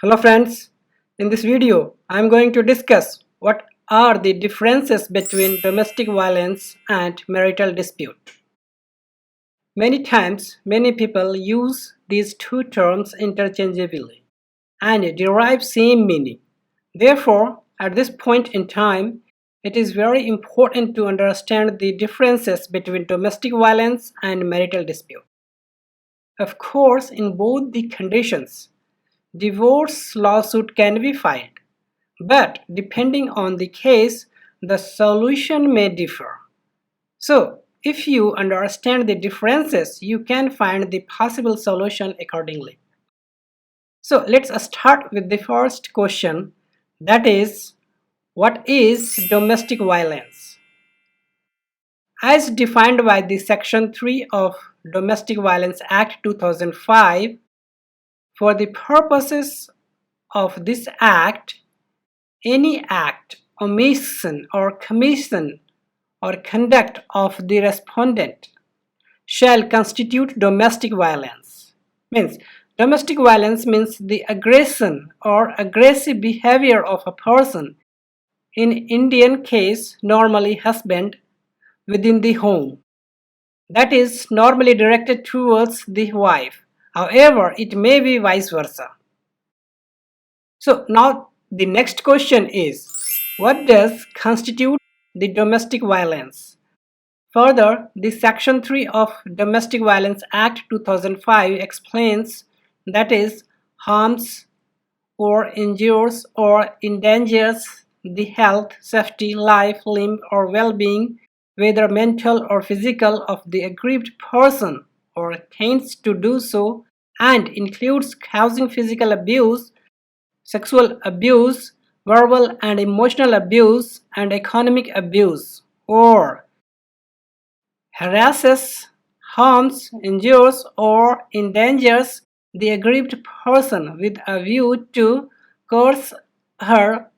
Hello friends, in this video I am going to discuss what are the differences between domestic violence and marital dispute. Many times many people use these two terms interchangeably and derive same meaning. Therefore, at this point in time, it is very important to understand the differences between domestic violence and marital dispute. Of course, in both the conditions, divorce lawsuit can be filed, but depending on the case, the solution may differ. So, if you understand the differences, you can find the possible solution accordingly. So, let's start with the first question, that is, what is domestic violence? As defined by the Section 3 of Domestic Violence Act 2005, for the purposes of this act, any act, omission or commission or conduct of the respondent shall constitute domestic violence. Means domestic violence means the aggression or aggressive behavior of a person, in Indian case normally husband, within the home. That is normally directed towards the wife. However, it may be vice versa. So now the next question is, what does constitute the domestic violence? Further, the Section 3 of Domestic Violence Act 2005 explains, that is, harms or injures or endangers the health, safety, life, limb or well-being, whether mental or physical, of the aggrieved person or intends to do so, and includes causing physical abuse, sexual abuse, verbal and emotional abuse, and economic abuse, or harasses, harms, injures, or endangers the aggrieved person with a view to coerce her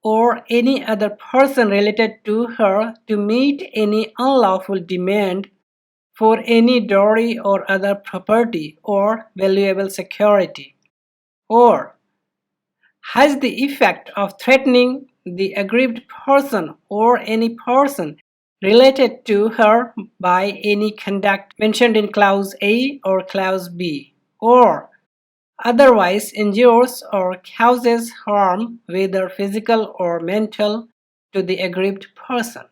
or any other person related to her to meet any unlawful demand for any dowry or other property or valuable security, or has the effect of threatening the aggrieved person or any person related to her by any conduct mentioned in Clause A or Clause B, or otherwise injures or causes harm, whether physical or mental, to the aggrieved person.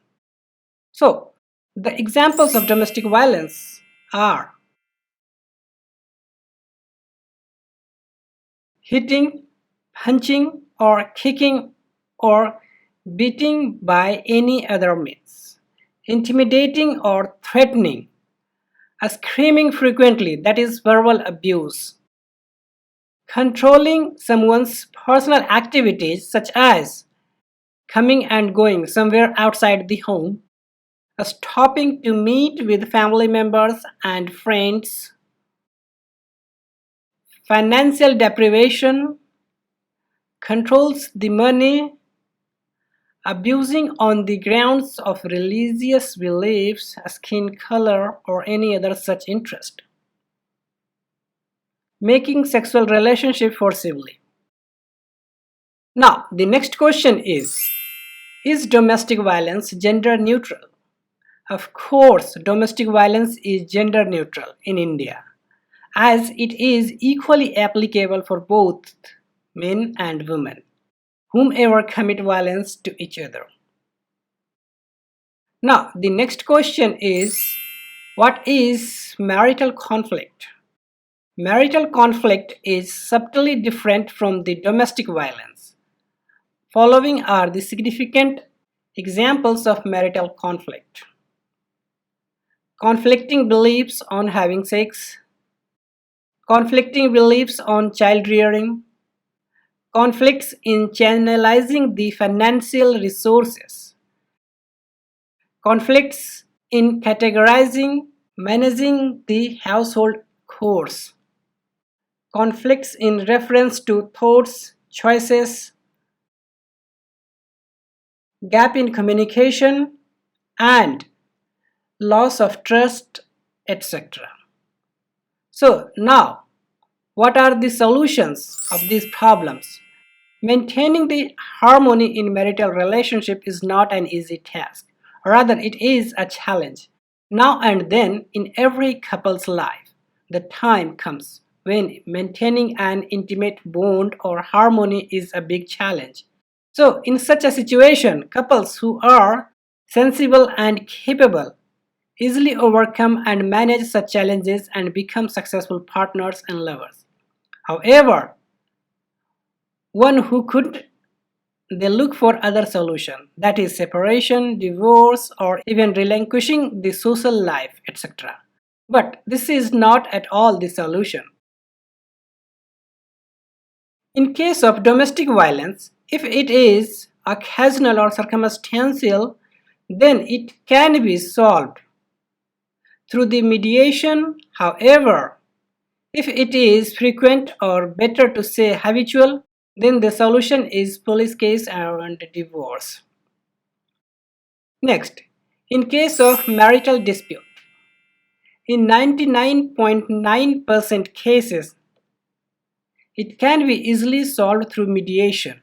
So, the examples of domestic violence are hitting, punching, or kicking, or beating by any other means, intimidating or threatening, screaming frequently, that is verbal abuse, controlling someone's personal activities such as coming and going somewhere outside the home, stopping to meet with family members and friends, financial deprivation, controls the money, abusing on the grounds of religious beliefs, skin color, or any other such interest, making sexual relationship forcibly. Now, the next question is domestic violence gender neutral? Of course, domestic violence is gender neutral in India, as it is equally applicable for both men and women, whomever commit violence to each other. Now, the next question is, what is marital conflict? Marital conflict is subtly different from the domestic violence. Following are the significant examples of marital conflict: conflicting beliefs on having sex, conflicting beliefs on child rearing, conflicts in channelizing the financial resources, conflicts in categorizing, managing the household chores, conflicts in reference to thoughts, choices, gap in communication, and loss of trust, etc. So now, What are the solutions of these problems? Maintaining the harmony in marital relationship is not an easy task. Rather, it is a challenge. Now and then in every couple's life, the time comes when maintaining an intimate bond or harmony is a big challenge. So, in such a situation, couples who are sensible and capable easily overcome and manage such challenges and become successful partners and lovers. However, one who could they look for other solution, that is separation, divorce, or even relinquishing the social life, etc. But this is not at all the solution. In case of domestic violence, if it is occasional or circumstantial, then it can be solved through the mediation. However, if it is frequent, or better to say habitual, then the solution is police case and divorce. Next, in case of marital dispute, in 99.9% cases, it can be easily solved through mediation.